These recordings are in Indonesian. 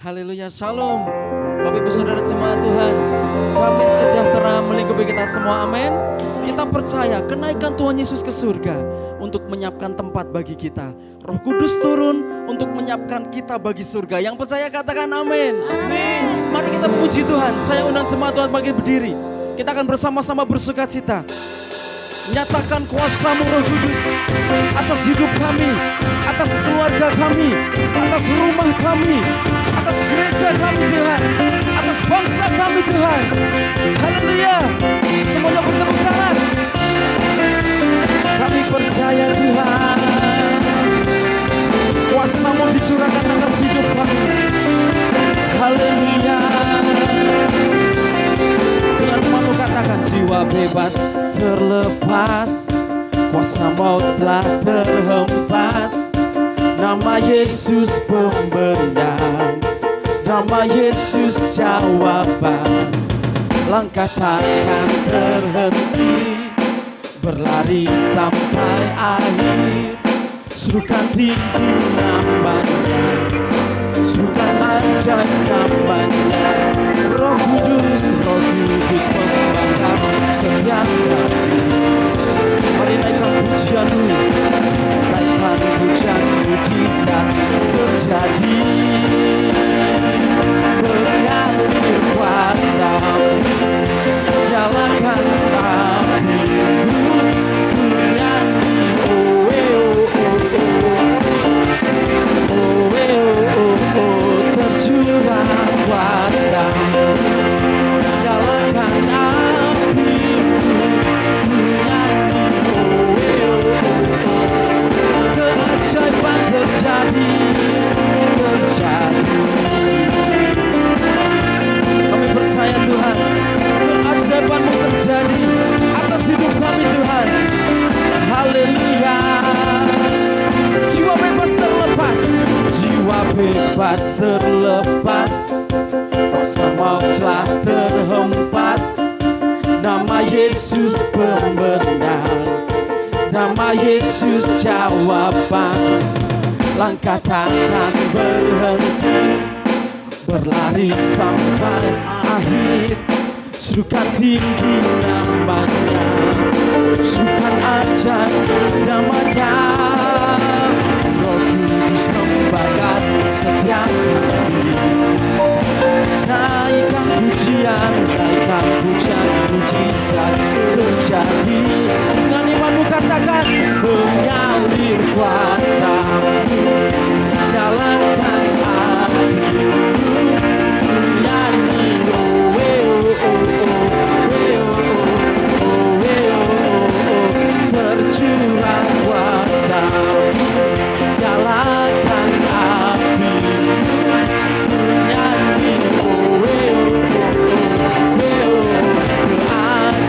Haleluya, shalom. Bapak ibu saudara jemaat Tuhan, damai sejahtera melingkupi kita semua, amin. Kita percaya kenaikan Tuhan Yesus ke surga untuk menyiapkan tempat bagi kita. Roh Kudus turun untuk menyiapkan kita bagi surga. Yang percaya katakan amin. Amin. Mari kita puji Tuhan. Saya undang jemaat Tuhan bagi berdiri. Kita akan bersama-sama bersuka cita. Nyatakan kuasa-Mu Roh Kudus atas hidup kami, atas keluarga kami, atas rumah kami, atas gereja kami Tuhan, atas bangsa kami Tuhan. Haleluya. Semuanya bertepuk tangan. Kami percaya Tuhan, kuasa-Mu dicurahkan atas hidup kami. Haleluya. Dengan imanmu katakan, jiwa bebas terlepas, kuasa maut telah terhempas. Nama Yesus pembendang, nama Yesus jawaban. Langkah takkan terhenti, berlari sampai akhir. Serukan tinggi namanya, serukan ajaib namanya. Roh Kudus membakar setiap hati. Mari naikkan pujian-Mu, naikkan pujian, mujizat terjadi. Mengalir kuasa-Mu, nyalakan api-Mu, ku nyanyi oh tercurah kuasa-Mu, nyalakan api-Mu, ku nyanyi keajaiban terjadi. Kami percaya Tuhan, keajaiban-Mu terjadi atas hidup kami Tuhan. Haleluya. Jiwa bebas terlepas, jiwa bebas terlepas, kuasa maut telah terhempas. Nama Yesus pembendang, nama Yesus jawaban. Langkah takkan berhenti, berlari sampai akhir. Serukan tinggi namanya, serukan ajaib namanya. Roh Kudus membakar setiap hati. Naikkan pujian, mujizat terjadi. Dengan imanmu katakan, mengalir kuasa-Mu, nyalakan api-Mu, ku nyanyi tercurah kuasa-Mu, nyalakan api-Mu, ku nyanyi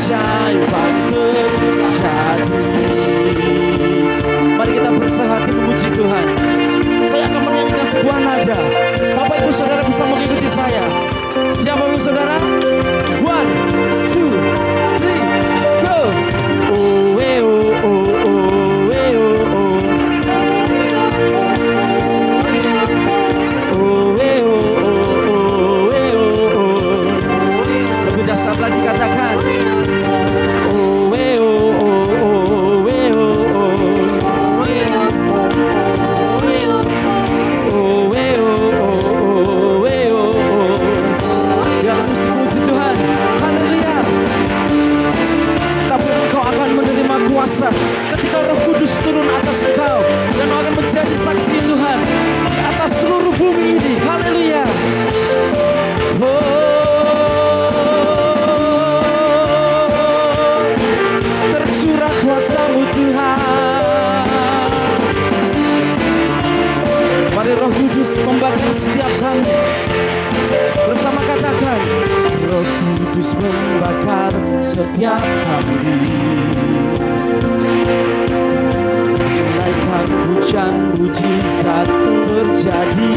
keajaiban terjadi. Mari kita bersehati memuji Tuhan. Saya akan menyanyikan sebuah nada. Bapak ibu saudara bisa mengikuti saya. Siap dulu saudara? 1, 2, 3, go. Oh, oh, oh, oh, oh, oh. Lebih dasar lagi katakan. Ketika Roh Kudus turun atas engkau dan akan menjadi saksi Tuhan di atas seluruh bumi ini. Haleluya. Tercurah kuasa-Mu Tuhan. Mari Roh Kudus membakar setiap kami. Bersama katakan, Roh Kudus membakar setiap kami. Naikkan hujan, mujizat terjadi.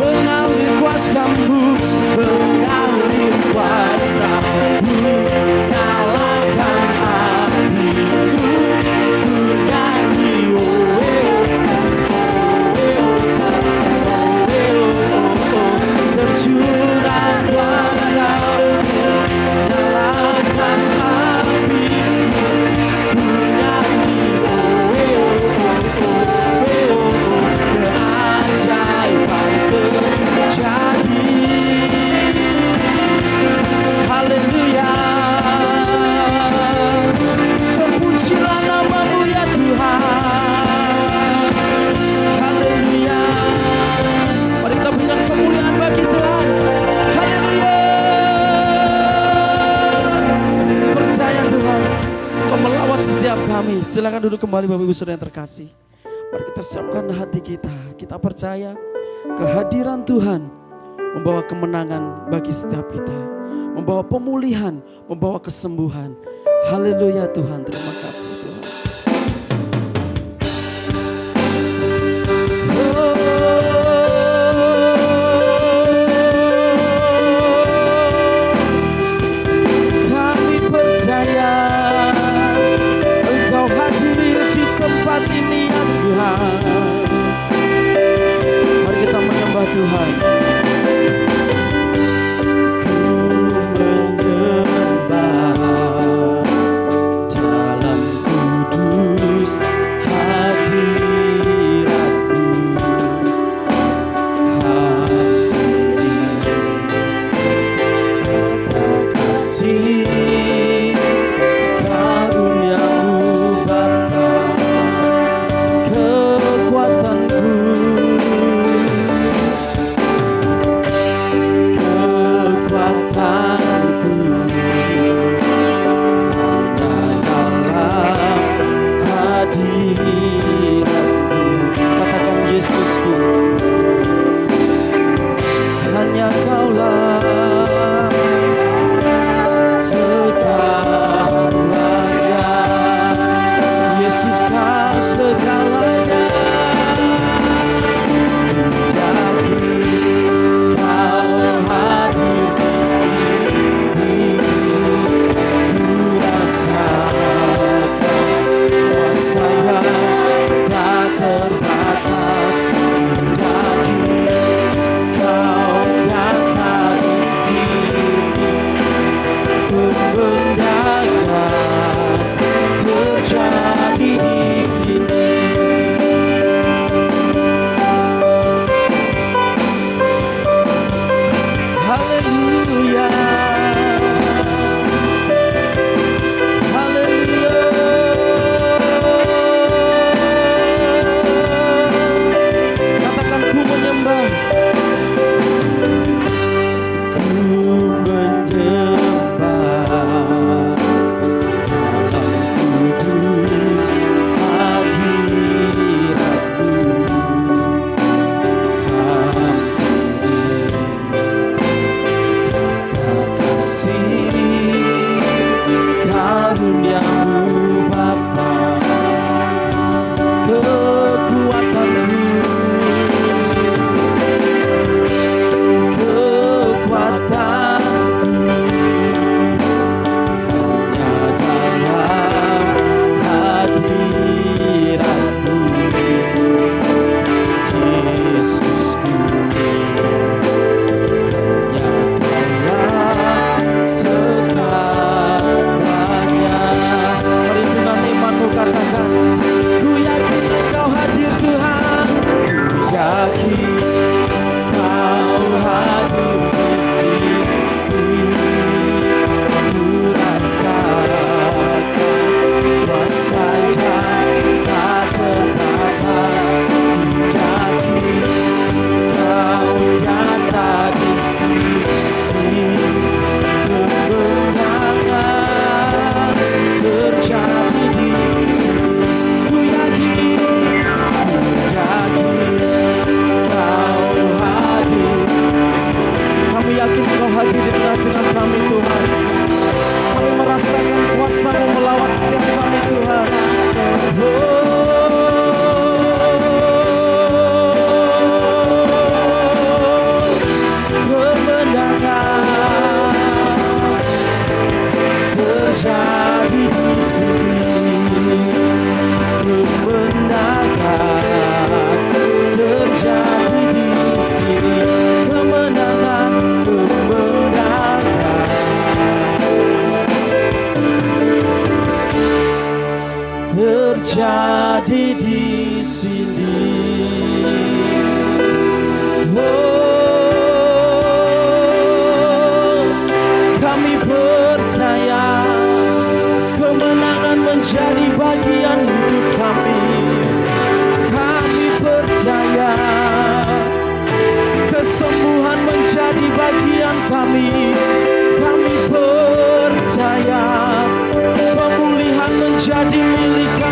Mengalir kuasa-Mu, mengalir kuasa-Mu, nyalakan api-Mu, ku nyanyi oh, oh, oh, oh. kami. Silakan duduk kembali Bapak Ibu Saudara yang terkasih. Mari kita siapkan hati kita. Kita percaya kehadiran Tuhan membawa kemenangan bagi setiap kita. Membawa pemulihan, membawa kesembuhan. Haleluya Tuhan, terima kasih Tuhan. Kami percaya Engkau hadir di tempat ini ya Tuhan. Mari kita menyembah Tuhan. Terjadi di sini. Kami percaya kemenangan menjadi bagian hidup kami. Kami percaya kesembuhan menjadi bagian kami. Kami percaya pemulihan menjadi milik kami.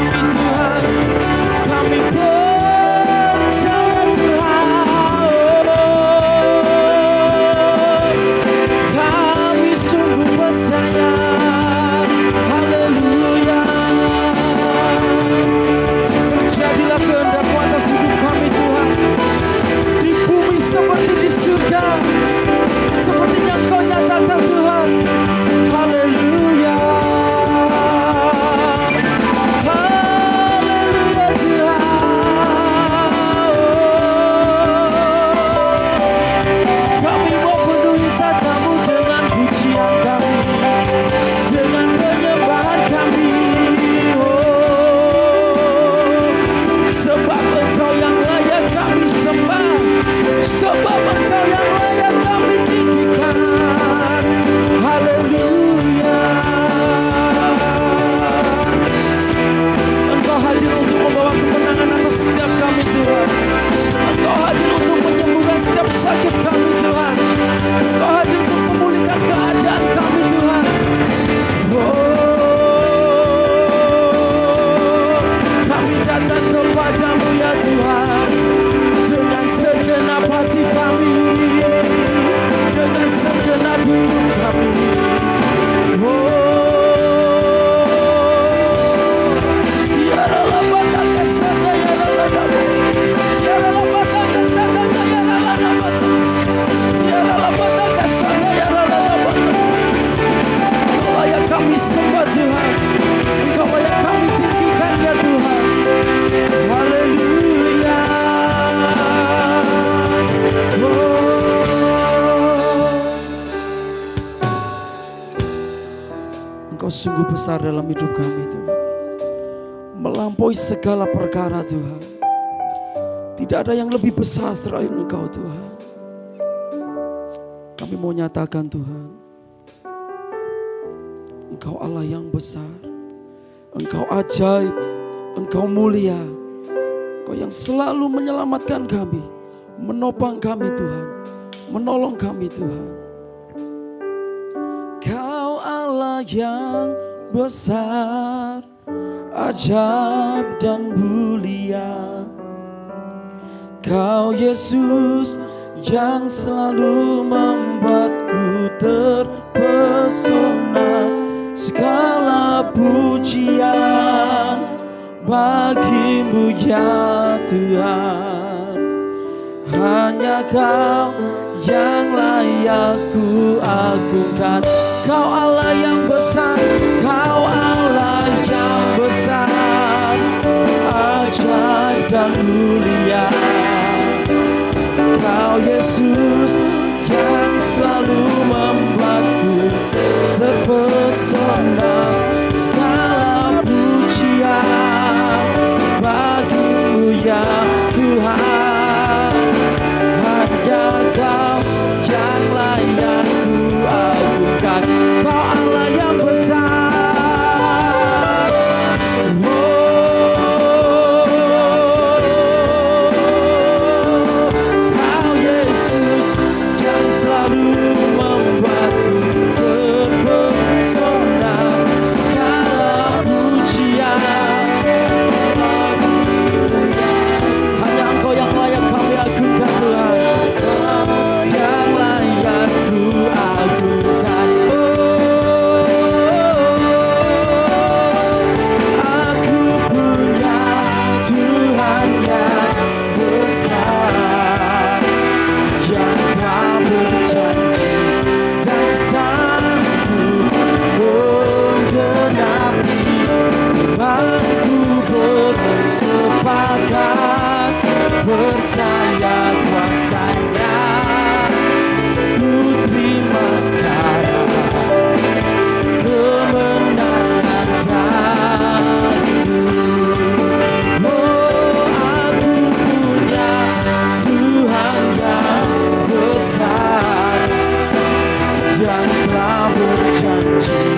sungguh besar dalam hidup kami Tuhan. Melampaui segala perkara Tuhan. Tidak ada yang lebih besar selain Engkau Tuhan. Kami mau nyatakan Tuhan, Engkau Allah yang besar, Engkau ajaib, Engkau mulia, Engkau yang selalu menyelamatkan kami, menopang kami Tuhan, menolong kami Tuhan. Kau Allah yang besar, ajaib dan mulia. Kau Yesus yang selalu membuatku terpesona. Segala pujian bagimu ya Tuhan. Hanya Kau yang layak ku agungkan. Kau Allah yang besar, Kau Allah yang besar, ajaib dan mulia. Kau Yesus yang selalu membuatku terpesona. Segala pujian bagimu ya Tuhan. Hanya Kau yang layak ku agungkan. Kau Allah yang besar. Percaya kuasanya, ku terima sekarang kemenangan darimu. Oh, aku punya Tuhan yang besar, yang telah berjanji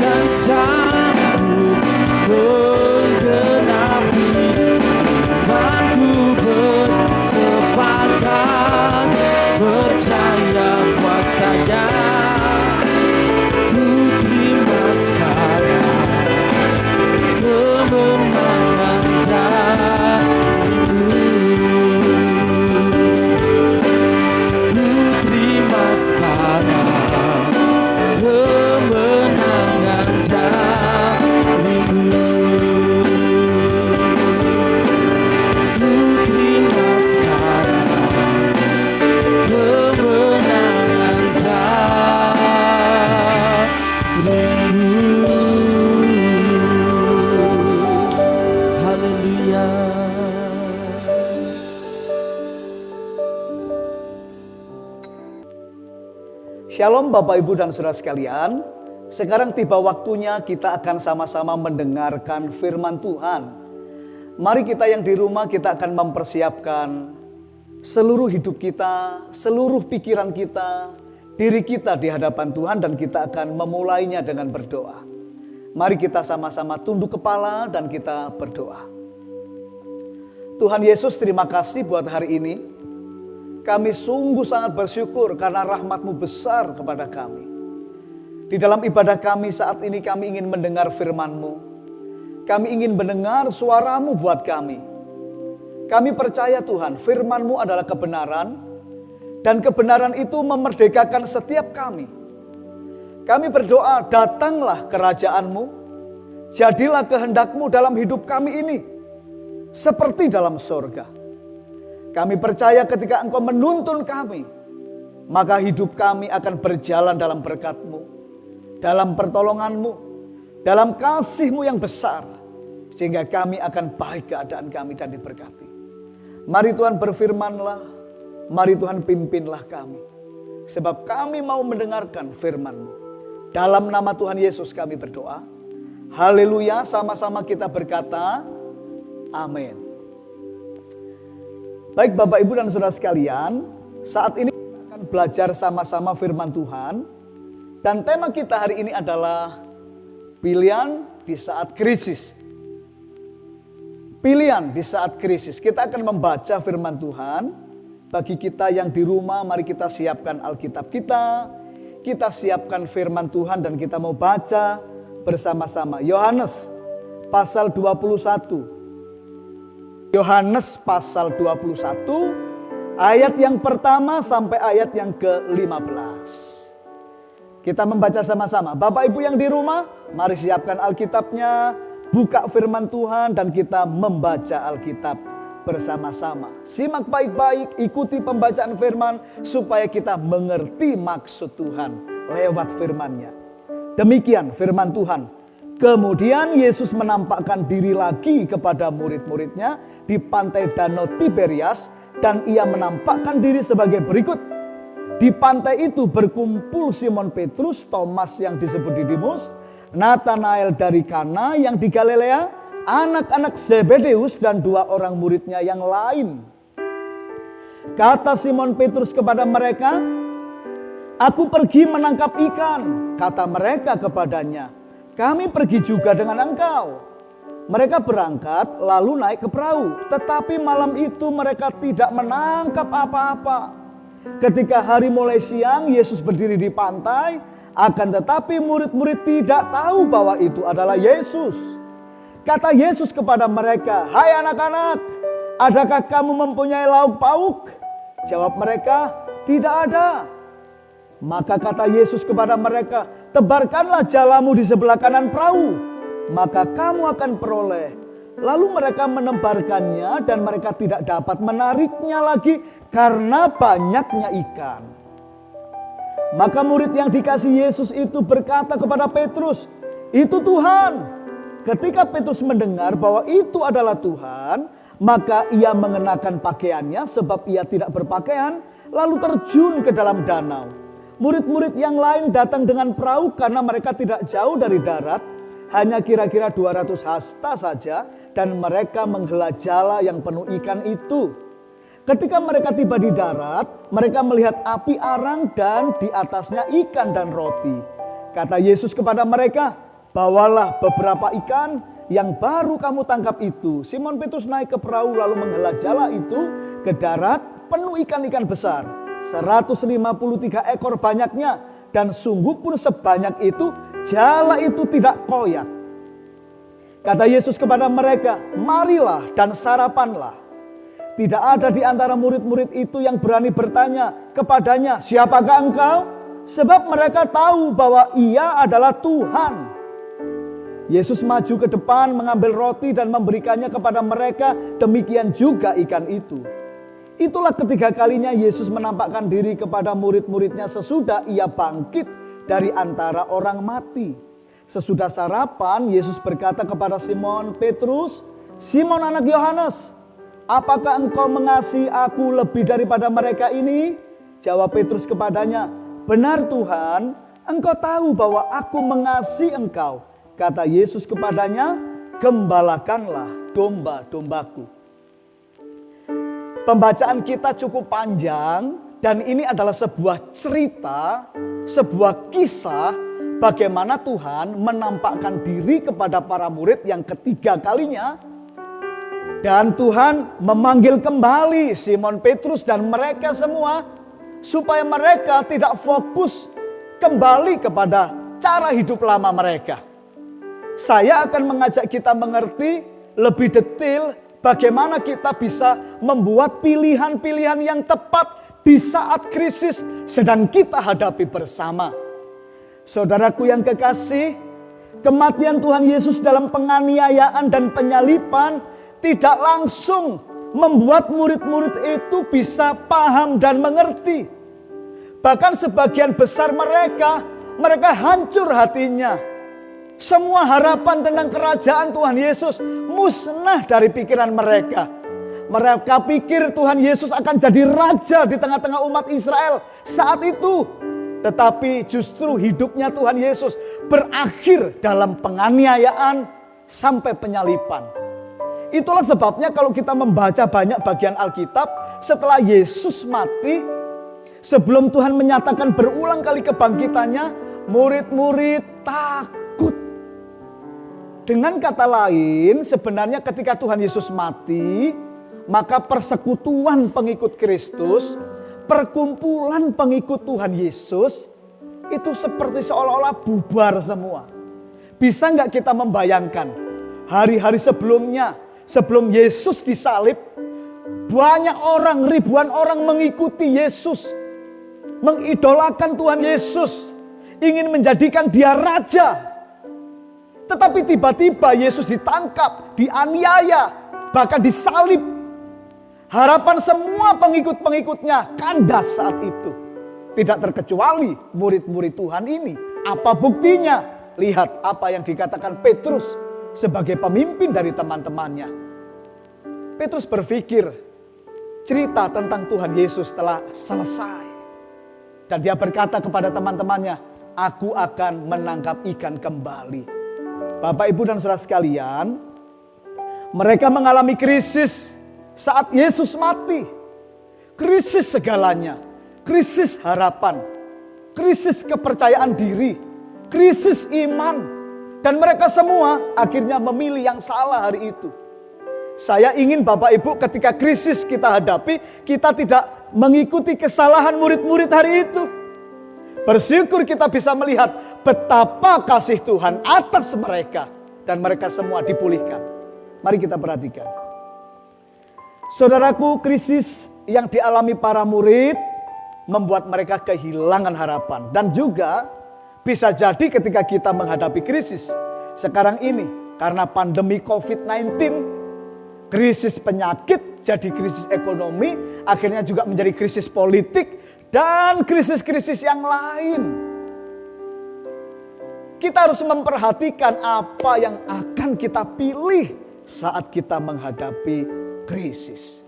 dan sanggup menggenapi. Aku bersepakat percaya kuasanya, ku terima sekarang kemenangan darimu. Ku terima sekarang kemenangan darimu. Shalom Bapak Ibu dan Saudara sekalian. Sekarang tiba waktunya kita akan sama-sama mendengarkan firman Tuhan. Mari kita yang di rumah, kita akan mempersiapkan seluruh hidup kita, seluruh pikiran kita, diri kita di hadapan Tuhan, dan kita akan memulainya dengan berdoa. Mari kita sama-sama tunduk kepala dan kita berdoa. Tuhan Yesus, terima kasih buat hari ini. Kami sungguh sangat bersyukur karena rahmat-Mu besar kepada kami. Di dalam ibadah kami saat ini kami ingin mendengar firman-Mu. Kami ingin mendengar suara-Mu buat kami. Kami percaya Tuhan, firman-Mu adalah kebenaran. Dan kebenaran itu memerdekakan setiap kami. Kami berdoa, datanglah kerajaan-Mu. Jadilah kehendak-Mu dalam hidup kami ini. Seperti dalam surga. Kami percaya ketika Engkau menuntun kami, maka hidup kami akan berjalan dalam berkat-Mu, dalam pertolongan-Mu, dalam kasih-Mu yang besar, sehingga kami akan baik keadaan kami dan diberkati. Mari Tuhan berfirman-Lah, mari Tuhan pimpinlah kami, sebab kami mau mendengarkan firman-Mu. Dalam nama Tuhan Yesus kami berdoa. Haleluya, sama-sama kita berkata, amin. Baik Bapak Ibu dan Saudara sekalian, saat ini kita akan belajar sama-sama firman Tuhan. Dan tema kita hari ini adalah pilihan di saat krisis. Pilihan di saat krisis. Kita akan membaca firman Tuhan. Bagi kita yang di rumah, mari kita siapkan Alkitab kita. Kita siapkan firman Tuhan dan kita mau baca bersama-sama. Yohanes pasal 21. Yohanes pasal 21 ayat yang pertama sampai ayat yang ke-15. Kita membaca sama-sama. Bapak Ibu yang di rumah, mari siapkan Alkitabnya, buka firman Tuhan dan kita membaca Alkitab bersama-sama. Simak baik-baik, ikuti pembacaan firman supaya kita mengerti maksud Tuhan lewat firman-Nya. Demikian firman Tuhan. Kemudian Yesus menampakkan diri lagi kepada murid-muridnya di pantai Danau Tiberias dan ia menampakkan diri sebagai berikut. Di pantai itu berkumpul Simon Petrus, Thomas yang disebut Didimus, Nathanael dari Kana yang di Galilea, anak-anak Zebedeus dan 2 orang muridnya yang lain. Kata Simon Petrus kepada mereka, "Aku pergi menangkap ikan." Kata mereka kepadanya, "Kami pergi juga dengan engkau." Mereka berangkat lalu naik ke perahu. Tetapi malam itu mereka tidak menangkap apa-apa. Ketika hari mulai siang, Yesus berdiri di pantai. Akan tetapi murid-murid tidak tahu bahwa itu adalah Yesus. Kata Yesus kepada mereka, "Hai anak-anak, adakah kamu mempunyai lauk pauk?" Jawab mereka, "Tidak ada." Maka kata Yesus kepada mereka, "Tebarkanlah jalamu di sebelah kanan perahu, maka kamu akan peroleh." Lalu mereka menebarkannya dan mereka tidak dapat menariknya lagi karena banyaknya ikan. Maka murid yang dikasih Yesus itu berkata kepada Petrus, "Itu Tuhan." Ketika Petrus mendengar bahwa itu adalah Tuhan, maka ia mengenakan pakaiannya sebab ia tidak berpakaian, lalu terjun ke dalam danau. Murid-murid yang lain datang dengan perahu karena mereka tidak jauh dari darat, hanya kira-kira 200 hasta saja, dan mereka menghela jala yang penuh ikan itu. Ketika mereka tiba di darat, mereka melihat api arang dan di atasnya ikan dan roti. Kata Yesus kepada mereka, "Bawalah beberapa ikan yang baru kamu tangkap itu." Simon Petrus naik ke perahu lalu menghela jala itu ke darat penuh ikan-ikan besar. 153 ekor banyaknya, dan sungguh pun sebanyak itu jala itu tidak koyak. Kata Yesus kepada mereka, "Marilah dan sarapanlah." Tidak ada di antara murid-murid itu yang berani bertanya kepadanya, "Siapakah engkau?" Sebab mereka tahu bahwa ia adalah Tuhan. Yesus maju ke depan mengambil roti dan memberikannya kepada mereka, demikian juga ikan itu. Itulah ketiga kalinya Yesus menampakkan diri kepada murid-muridnya sesudah ia bangkit dari antara orang mati. Sesudah sarapan, Yesus berkata kepada Simon Petrus, "Simon anak Yohanes, apakah engkau mengasihi aku lebih daripada mereka ini?" Jawab Petrus kepadanya, "Benar Tuhan, engkau tahu bahwa aku mengasihi engkau." Kata Yesus kepadanya, "Gembalakanlah domba-dombaku." Pembacaan kita cukup panjang dan ini adalah sebuah cerita, sebuah kisah bagaimana Tuhan menampakkan diri kepada para murid yang ketiga kalinya. Dan Tuhan memanggil kembali Simon Petrus dan mereka semua supaya mereka tidak fokus kembali kepada cara hidup lama mereka. Saya akan mengajak kita mengerti lebih detail bagaimana kita bisa membuat pilihan-pilihan yang tepat di saat krisis sedang kita hadapi bersama. Saudaraku yang kekasih, kematian Tuhan Yesus dalam penganiayaan dan penyaliban tidak langsung membuat murid-murid itu bisa paham dan mengerti. Bahkan sebagian besar mereka hancur hatinya. Semua harapan tentang kerajaan Tuhan Yesus musnah dari pikiran mereka. Mereka pikir Tuhan Yesus akan jadi raja di tengah-tengah umat Israel saat itu. Tetapi justru hidupnya Tuhan Yesus berakhir dalam penganiayaan sampai penyaliban. Itulah sebabnya kalau kita membaca banyak bagian Alkitab, setelah Yesus mati, sebelum Tuhan menyatakan berulang kali kebangkitannya, murid-murid takut. Dengan kata lain, sebenarnya ketika Tuhan Yesus mati, maka persekutuan pengikut Kristus, perkumpulan pengikut Tuhan Yesus, itu seperti seolah-olah bubar semua. Bisa nggak kita membayangkan hari-hari sebelumnya, sebelum Yesus disalib, banyak orang, ribuan orang mengikuti Yesus, mengidolakan Tuhan Yesus, ingin menjadikan dia raja. Tetapi tiba-tiba Yesus ditangkap, dianiaya, bahkan disalib. Harapan semua pengikut-pengikutnya kandas saat itu. Tidak terkecuali murid-murid Tuhan ini. Apa buktinya? Lihat apa yang dikatakan Petrus sebagai pemimpin dari teman-temannya. Petrus berpikir cerita tentang Tuhan Yesus telah selesai. Dan dia berkata kepada teman-temannya, aku akan menangkap ikan kembali. Bapak, Ibu, dan saudara sekalian, mereka mengalami krisis saat Yesus mati. Krisis segalanya, krisis harapan, krisis kepercayaan diri, krisis iman. Dan mereka semua akhirnya memilih yang salah hari itu. Saya ingin Bapak Ibu ketika krisis kita hadapi, kita tidak mengikuti kesalahan murid-murid hari itu. Bersyukur kita bisa melihat betapa kasih Tuhan atas mereka. Dan mereka semua dipulihkan. Mari kita perhatikan. Saudaraku, krisis yang dialami para murid membuat mereka kehilangan harapan. Dan juga bisa jadi ketika kita menghadapi krisis sekarang ini. Karena pandemi COVID-19, krisis penyakit jadi krisis ekonomi, akhirnya juga menjadi krisis politik. Dan krisis-krisis yang lain. Kita harus memperhatikan apa yang akan kita pilih saat kita menghadapi krisis.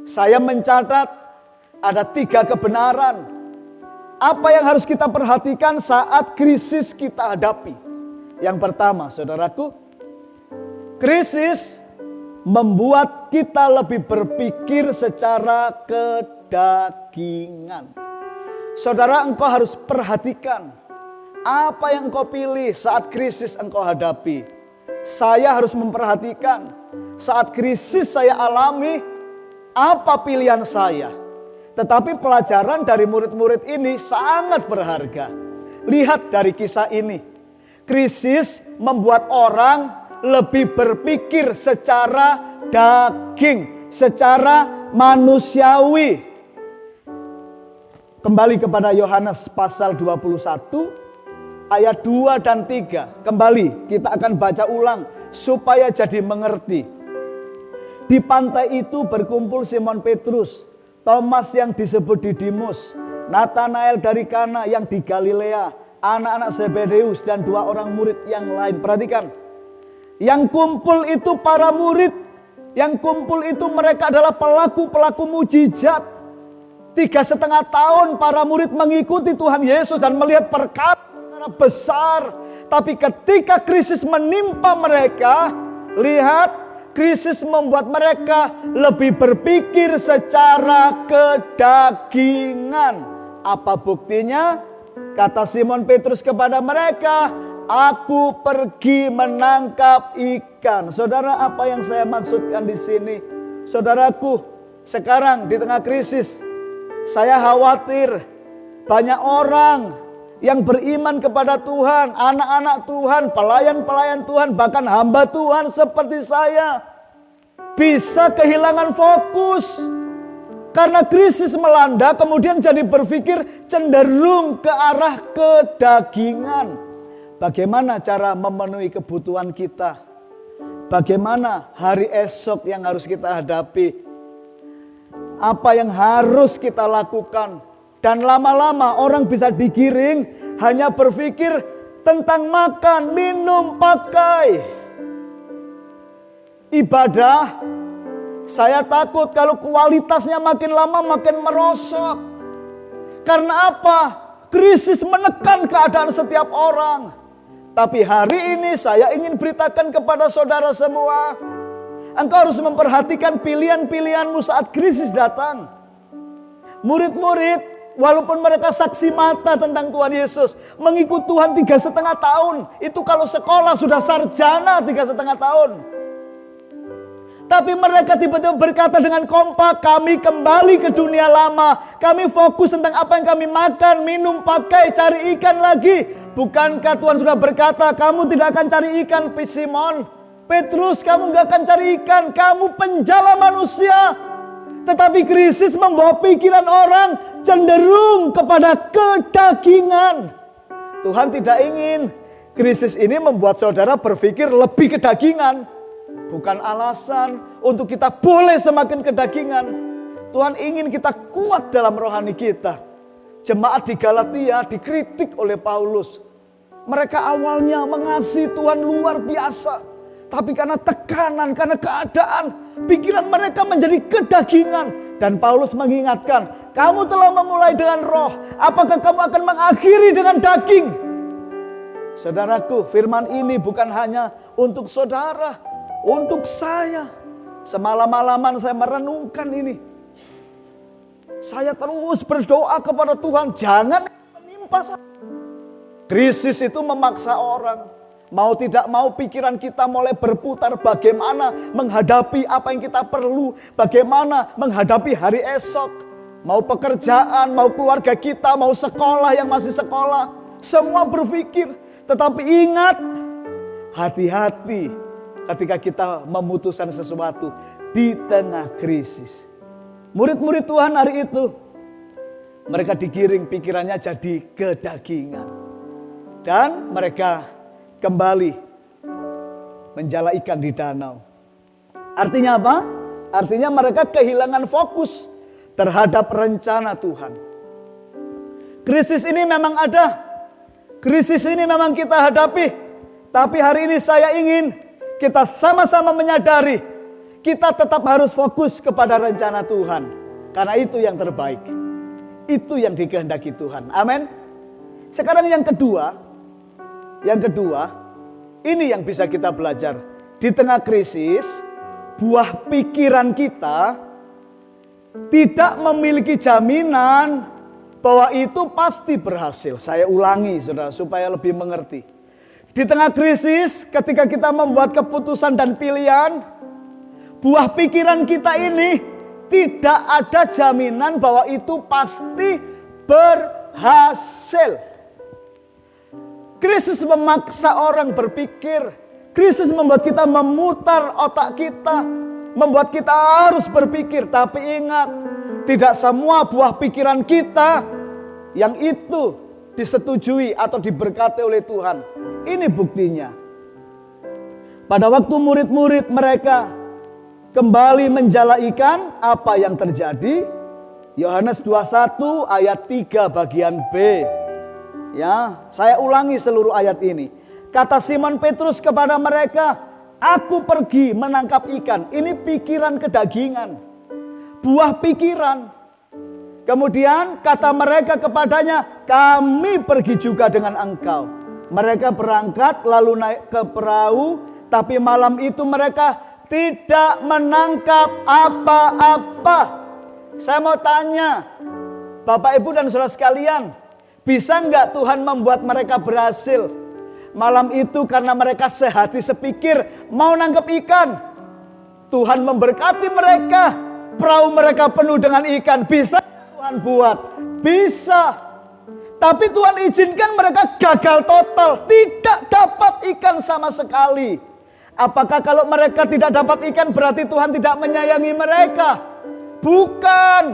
Saya mencatat ada 3 kebenaran. Apa yang harus kita perhatikan saat krisis kita hadapi. Yang pertama, saudaraku, krisis membuat kita lebih berpikir secara kedagingan. Saudara, engkau harus perhatikan apa yang engkau pilih saat krisis engkau hadapi. Saya harus memperhatikan saat krisis saya alami, apa pilihan saya. Tetapi pelajaran dari murid-murid ini sangat berharga. Lihat dari kisah ini. Krisis membuat orang lebih berpikir secara daging, secara manusiawi. Kembali kepada Yohanes pasal 21 ayat 2 dan 3. Kembali kita akan baca ulang supaya jadi mengerti. Di pantai itu berkumpul Simon Petrus, Thomas yang disebut Didimus, Nathanael dari Kana yang di Galilea, anak-anak Zebedeus dan 2 orang murid yang lain. Perhatikan. Yang kumpul itu para murid. Yang kumpul itu mereka adalah pelaku-pelaku mujizat. 3,5 tahun para murid mengikuti Tuhan Yesus dan melihat perkara besar. Tapi ketika krisis menimpa mereka, lihat krisis membuat mereka lebih berpikir secara kedagingan. Apa buktinya? Kata Simon Petrus kepada mereka, aku pergi menangkap ikan. Saudara, apa yang saya maksudkan di sini? Saudaraku, sekarang di tengah krisis, saya khawatir banyak orang yang beriman kepada Tuhan, anak-anak Tuhan, pelayan-pelayan Tuhan, bahkan hamba Tuhan seperti saya, bisa kehilangan fokus. Karena krisis melanda, kemudian jadi berpikir cenderung ke arah kedagingan. Bagaimana cara memenuhi kebutuhan kita? Bagaimana hari esok yang harus kita hadapi? Apa yang harus kita lakukan? Dan lama-lama orang bisa digiring hanya berpikir tentang makan, minum, pakai. Ibadah, saya takut kalau kualitasnya makin lama makin merosot. Karena apa? Krisis menekan keadaan setiap orang. Tapi hari ini saya ingin beritakan kepada saudara semua, engkau harus memperhatikan pilihan-pilihanmu saat krisis datang. Murid-murid, walaupun mereka saksi mata tentang Tuhan Yesus, mengikut Tuhan 3,5 tahun. Itu kalau sekolah sudah sarjana 3,5 tahun. Tapi mereka tiba-tiba berkata dengan kompak, kami kembali ke dunia lama. Kami fokus tentang apa yang kami makan, minum, pakai, cari ikan lagi. Bukankah Tuhan sudah berkata, kamu tidak akan cari ikan, Simon? Petrus, kamu gak akan cari ikan, kamu penjala manusia. Tetapi krisis membawa pikiran orang cenderung kepada kedagingan. Tuhan tidak ingin krisis ini membuat saudara berpikir lebih kedagingan. Bukan alasan untuk kita boleh semakin kedagingan. Tuhan ingin kita kuat dalam rohani kita. Jemaat di Galatia dikritik oleh Paulus. Mereka awalnya mengasihi Tuhan luar biasa. Tapi karena tekanan, karena keadaan, pikiran mereka menjadi kedagingan. Dan Paulus mengingatkan, kamu telah memulai dengan roh. Apakah kamu akan mengakhiri dengan daging? Saudaraku, firman ini bukan hanya untuk saudara, untuk saya. Semalam-malaman saya merenungkan ini. Saya terus berdoa kepada Tuhan, jangan menimpa saya. Krisis itu memaksa orang. Mau tidak mau pikiran kita mulai berputar bagaimana menghadapi apa yang kita perlu. Bagaimana menghadapi hari esok. Mau pekerjaan, mau keluarga kita, mau sekolah yang masih sekolah. Semua berpikir. Tetapi ingat, hati-hati ketika kita memutuskan sesuatu di tengah krisis. Murid-murid Tuhan hari itu, mereka digiring pikirannya jadi kedagingan. Dan mereka kembali menjala ikan di danau. Artinya apa? Artinya mereka kehilangan fokus terhadap rencana Tuhan. Krisis ini memang ada. Krisis ini memang kita hadapi. Tapi hari ini saya ingin kita sama-sama menyadari kita tetap harus fokus kepada rencana Tuhan. Karena itu yang terbaik. Itu yang dikehendaki Tuhan. Amin. Sekarang yang kedua, ini yang bisa kita belajar. Di tengah krisis, buah pikiran kita tidak memiliki jaminan bahwa itu pasti berhasil. Saya ulangi saudara supaya lebih mengerti. Di tengah krisis, ketika kita membuat keputusan dan pilihan, buah pikiran kita ini tidak ada jaminan bahwa itu pasti berhasil. Krisis memaksa orang berpikir. Krisis membuat kita memutar otak kita. Membuat kita harus berpikir. Tapi ingat, tidak semua buah pikiran kita yang itu disetujui atau diberkati oleh Tuhan. Ini buktinya. Pada waktu murid-murid mereka kembali menjala ikan, apa yang terjadi? Yohanes 21 ayat 3 bagian B. Ya, saya ulangi seluruh ayat ini. Kata Simon Petrus kepada mereka, aku pergi menangkap ikan. Ini pikiran kedagingan. Buah pikiran. Kemudian kata mereka kepadanya, kami pergi juga dengan engkau. Mereka berangkat lalu naik ke perahu. Tapi malam itu mereka tidak menangkap apa-apa. Saya mau tanya, Bapak Ibu dan saudara sekalian, bisa enggak Tuhan membuat mereka berhasil? Malam itu karena mereka sehati sepikir mau nangkap ikan. Tuhan memberkati mereka. Perahu mereka penuh dengan ikan. Bisa Tuhan buat? Bisa. Tapi Tuhan izinkan mereka gagal total. Tidak dapat ikan sama sekali. Apakah kalau mereka tidak dapat ikan berarti Tuhan tidak menyayangi mereka? Bukan.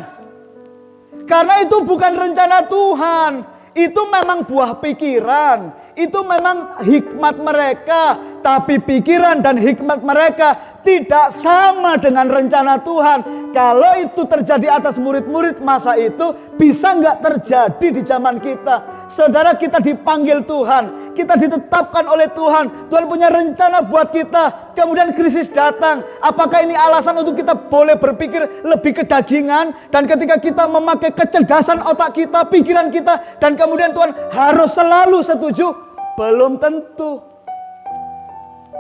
Karena itu bukan rencana Tuhan. Itu memang buah pikiran. Itu memang hikmat mereka, tapi pikiran dan hikmat mereka tidak sama dengan rencana Tuhan. Kalau itu terjadi atas murid-murid masa itu, bisa nggak terjadi di zaman kita? Saudara, kita dipanggil Tuhan, kita ditetapkan oleh Tuhan. Tuhan punya rencana buat kita. Kemudian krisis datang. Apakah ini alasan untuk kita boleh berpikir lebih kedagingan? Dan ketika kita memakai kecerdasan otak kita, pikiran kita, dan kemudian Tuhan harus selalu setuju? Belum tentu.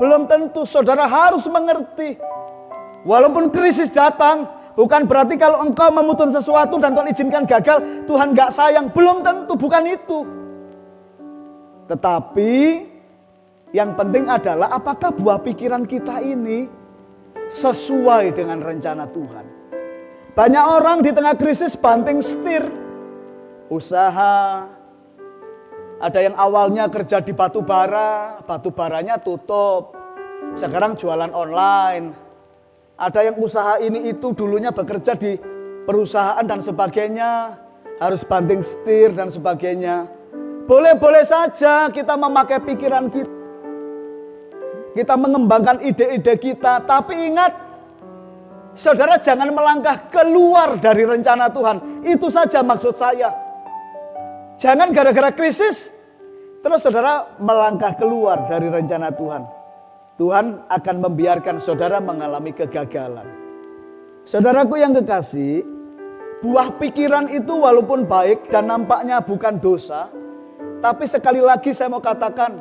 Belum tentu. Saudara harus mengerti. Walaupun krisis datang, bukan berarti kalau engkau memutuskan sesuatu dan Tuhan izinkan gagal, Tuhan gak sayang. Belum tentu, bukan itu. Tetapi yang penting adalah apakah buah pikiran kita ini sesuai dengan rencana Tuhan. Banyak orang di tengah krisis banting setir. Usaha. Ada yang awalnya kerja di batu bara, batu baranya tutup. Sekarang jualan online. Ada yang usaha ini itu dulunya bekerja di perusahaan dan sebagainya, harus banting setir dan sebagainya. Boleh-boleh saja kita memakai pikiran kita. Kita mengembangkan ide-ide kita, tapi ingat, saudara jangan melangkah keluar dari rencana Tuhan. Itu saja maksud saya. Jangan gara-gara krisis, terus saudara melangkah keluar dari rencana Tuhan. Tuhan akan membiarkan saudara mengalami kegagalan. Saudaraku yang kekasih, buah pikiran itu walaupun baik dan nampaknya bukan dosa, tapi sekali lagi saya mau katakan,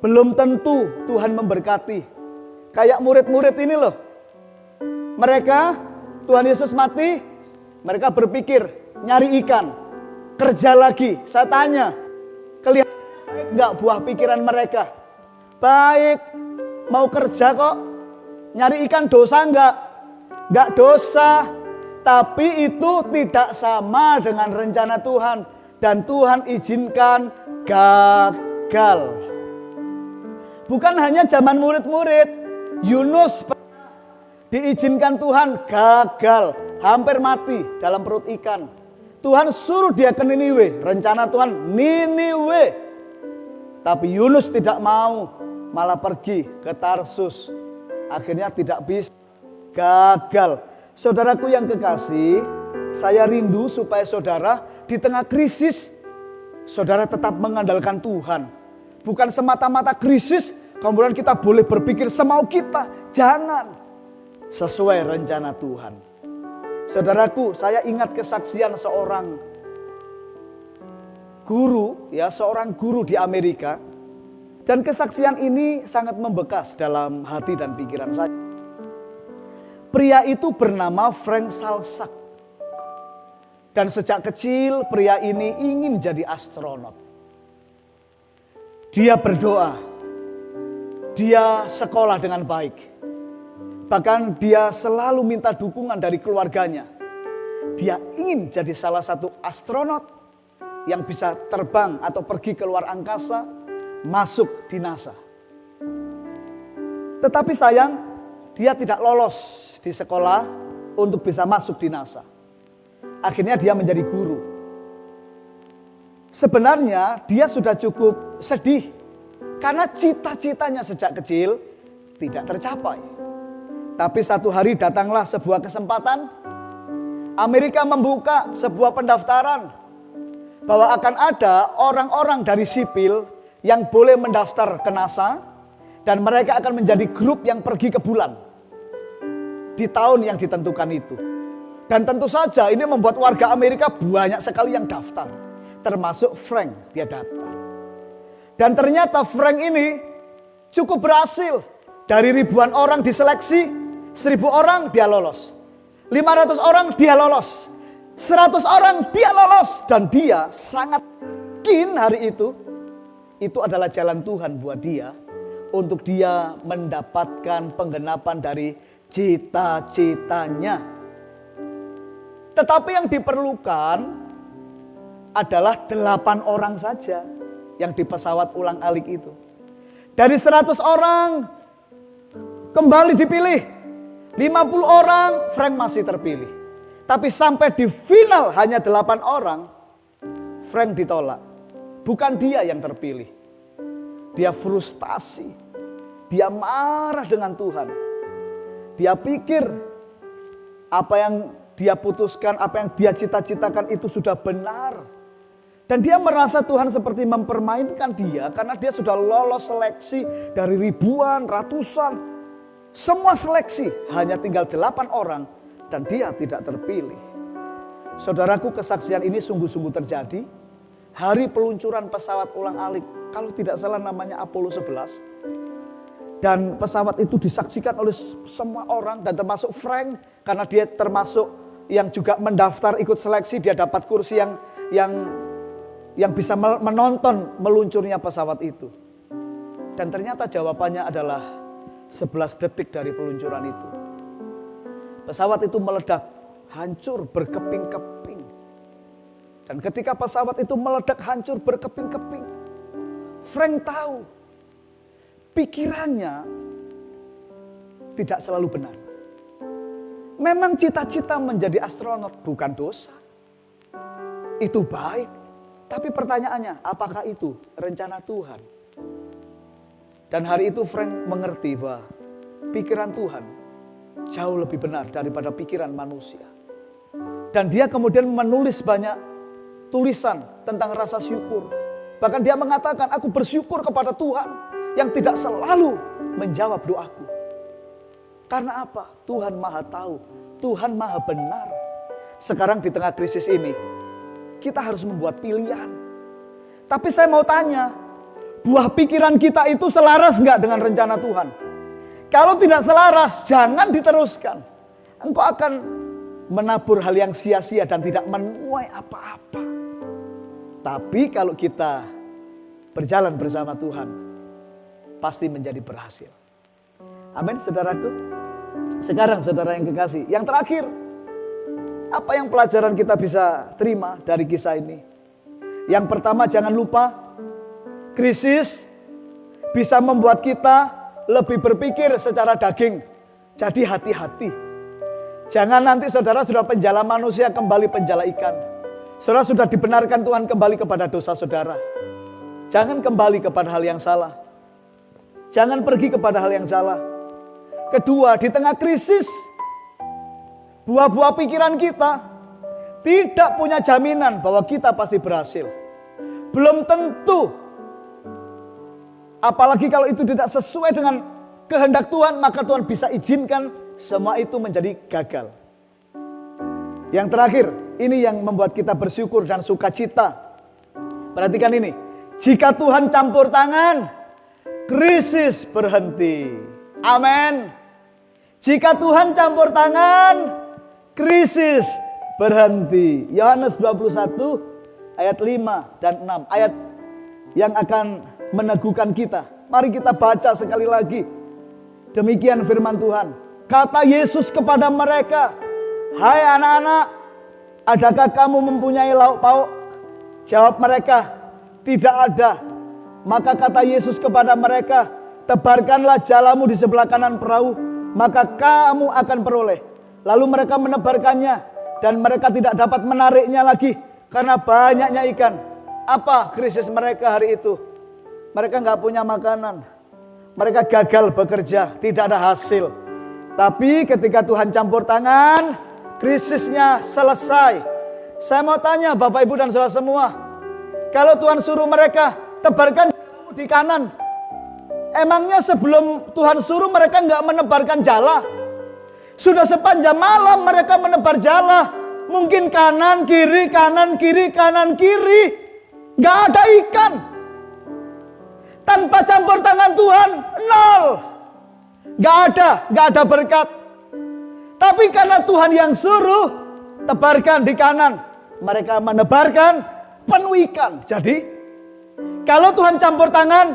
belum tentu Tuhan memberkati. Kayak murid-murid ini loh. Mereka, Tuhan Yesus mati, mereka berpikir nyari ikan, kerja lagi. Saya tanya, kelihatan baik nggak buah pikiran mereka? Baik, mau kerja kok. Nyari ikan dosa enggak? Enggak dosa. Tapi itu tidak sama dengan rencana Tuhan. Dan Tuhan izinkan gagal. Bukan hanya zaman murid-murid. Yunus diizinkan Tuhan gagal. Hampir mati dalam perut ikan. Tuhan suruh dia ke Niniwe. Rencana Tuhan Niniwe. Tapi Yunus tidak mau. Malah pergi ke Tarsus. Akhirnya tidak bisa. Gagal. Saudaraku yang kekasih, saya rindu supaya saudara di tengah krisis, saudara tetap mengandalkan Tuhan. Bukan semata-mata krisis, kemudian kita boleh berpikir semau kita. Jangan. Sesuai rencana Tuhan. Saudaraku, saya ingat kesaksian seorang guru, seorang guru di Amerika. Dan kesaksian ini sangat membekas dalam hati dan pikiran saya. Pria itu bernama Frank Salzak. Dan sejak kecil pria ini ingin jadi astronot. Dia berdoa. Dia sekolah dengan baik. Bahkan dia selalu minta dukungan dari keluarganya. Dia ingin jadi salah satu astronot yang bisa terbang atau pergi ke luar angkasa, masuk di NASA. Tetapi sayang, dia tidak lolos di sekolah untuk bisa masuk di NASA. Akhirnya dia menjadi guru. Sebenarnya dia sudah cukup sedih karena cita-citanya sejak kecil tidak tercapai. Tapi satu hari datanglah sebuah kesempatan. Amerika membuka sebuah pendaftaran bahwa akan ada orang-orang dari sipil yang boleh mendaftar ke NASA dan mereka akan menjadi grup yang pergi ke bulan di tahun yang ditentukan itu. Dan tentu saja ini membuat warga Amerika banyak sekali yang daftar, termasuk Frank, dia daftar. Dan ternyata Frank ini cukup berhasil. Dari ribuan orang diseleksi, 1000 orang dia lolos, 500 orang dia lolos, 100 orang dia lolos. Dan dia sangat yakin hari itu adalah jalan Tuhan buat dia, untuk dia mendapatkan penggenapan dari cita-citanya. Tetapi yang diperlukan adalah 8 orang saja yang di pesawat ulang-alik itu. Dari 100 orang kembali dipilih, 50 orang Frank masih terpilih. Tapi sampai di final hanya 8 orang, Frank ditolak. Bukan dia yang terpilih. Dia frustasi. Dia marah dengan Tuhan. Dia pikir apa yang dia putuskan, apa yang dia cita-citakan itu sudah benar. Dan dia merasa Tuhan seperti mempermainkan dia karena dia sudah lolos seleksi dari ribuan, ratusan. Semua seleksi hanya tinggal 8 orang dan dia tidak terpilih. Saudaraku, kesaksian ini sungguh-sungguh terjadi. Hari peluncuran pesawat ulang-alik, kalau tidak salah namanya Apollo 11. Dan pesawat itu disaksikan oleh semua orang dan termasuk Frank. Karena dia termasuk yang juga mendaftar ikut seleksi, dia dapat kursi yang bisa menonton meluncurnya pesawat itu. Dan ternyata jawabannya adalah 11 detik dari peluncuran itu. Pesawat itu meledak, hancur berkeping-keping. Dan ketika pesawat itu meledak, hancur berkeping-keping, Frank tahu pikirannya tidak selalu benar. Memang cita-cita menjadi astronot bukan dosa. Itu baik. Tapi pertanyaannya, apakah itu rencana Tuhan? Dan hari itu Frank mengerti bahwa pikiran Tuhan jauh lebih benar daripada pikiran manusia. Dan dia kemudian menulis banyak tulisan tentang rasa syukur. Bahkan dia mengatakan, aku bersyukur kepada Tuhan yang tidak selalu menjawab doaku. Karena apa? Tuhan Maha tahu, Tuhan Maha benar. Sekarang di tengah krisis ini, kita harus membuat pilihan. Tapi saya mau tanya, buah pikiran kita itu selaras enggak dengan rencana Tuhan? Kalau tidak selaras, jangan diteruskan. Engkau akan menabur hal yang sia-sia dan tidak menuai apa-apa. Tapi kalau kita berjalan bersama Tuhan, pasti menjadi berhasil. Amin, saudaraku. Sekarang saudara yang kekasih, yang terakhir, apa yang pelajaran kita bisa terima dari kisah ini? Yang pertama, jangan lupa, krisis bisa membuat kita lebih berpikir secara daging. Jadi hati-hati. Jangan nanti saudara sudah penjala manusia kembali penjala ikan. Saudara sudah dibenarkan Tuhan kembali kepada dosa saudara. Jangan kembali kepada hal yang salah. Jangan pergi kepada hal yang salah. Kedua, di tengah krisis, buah-buah pikiran kita tidak punya jaminan bahwa kita pasti berhasil. Belum tentu. Apalagi kalau itu tidak sesuai dengan kehendak Tuhan, maka Tuhan bisa izinkan semua itu menjadi gagal. Yang terakhir, ini yang membuat kita bersyukur dan sukacita. Perhatikan ini. Jika Tuhan campur tangan, krisis berhenti. Amin. Jika Tuhan campur tangan, krisis berhenti. Yohanes 21 ayat 5 dan 6. Ayat yang akan meneguhkan kita. Mari kita baca sekali lagi. Demikian firman Tuhan. Kata Yesus kepada mereka, hai anak-anak, adakah kamu mempunyai lauk pauk? Jawab mereka, tidak ada. Maka kata Yesus kepada mereka, tebarkanlah jalamu di sebelah kanan perahu, maka kamu akan peroleh. Lalu mereka menebarkannya, dan mereka tidak dapat menariknya lagi, karena banyaknya ikan. Apa krisis mereka hari itu? Mereka nggak punya makanan. Mereka gagal bekerja, tidak ada hasil. Tapi ketika Tuhan campur tangan, krisisnya selesai. Saya mau tanya Bapak Ibu dan saudara semua, kalau Tuhan suruh mereka tebarkan jalamu di kanan, emangnya sebelum Tuhan suruh mereka nggak menebarkan jala? Sudah sepanjang malam mereka menebar jala, mungkin kanan kiri kanan kiri kanan kiri, nggak ada ikan. Tanpa campur tangan Tuhan, nol. Gak ada berkat. Tapi karena Tuhan yang suruh, tebarkan di kanan. Mereka menebarkan penuh ikan. Jadi, kalau Tuhan campur tangan,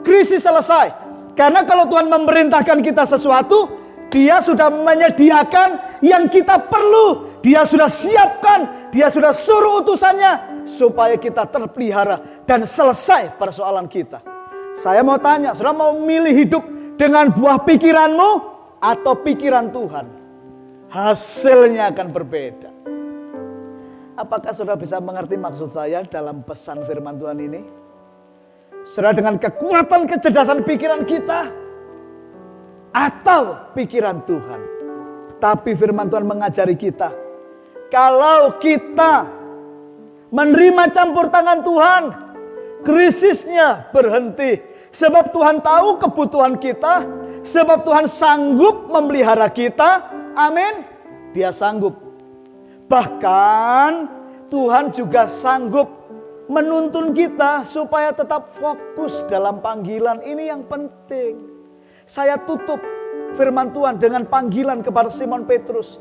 krisis selesai. Karena kalau Tuhan memerintahkan kita sesuatu, Dia sudah menyediakan yang kita perlu. Dia sudah siapkan, Dia sudah suruh utusannya, supaya kita terpelihara dan selesai persoalan kita. Saya mau tanya, saudara mau milih hidup dengan buah pikiranmu atau pikiran Tuhan? Hasilnya akan berbeda. Apakah saudara bisa mengerti maksud saya dalam pesan firman Tuhan ini? Saudara, dengan kekuatan kecerdasan pikiran kita atau pikiran Tuhan. Tapi firman Tuhan mengajari kita, kalau kita menerima campur tangan Tuhan, krisisnya berhenti. Sebab Tuhan tahu kebutuhan kita, sebab Tuhan sanggup memelihara kita. Amin. Dia sanggup. Bahkan Tuhan juga sanggup menuntun kita supaya tetap fokus dalam panggilan. Ini yang penting. Saya tutup firman Tuhan dengan panggilan kepada Simon Petrus.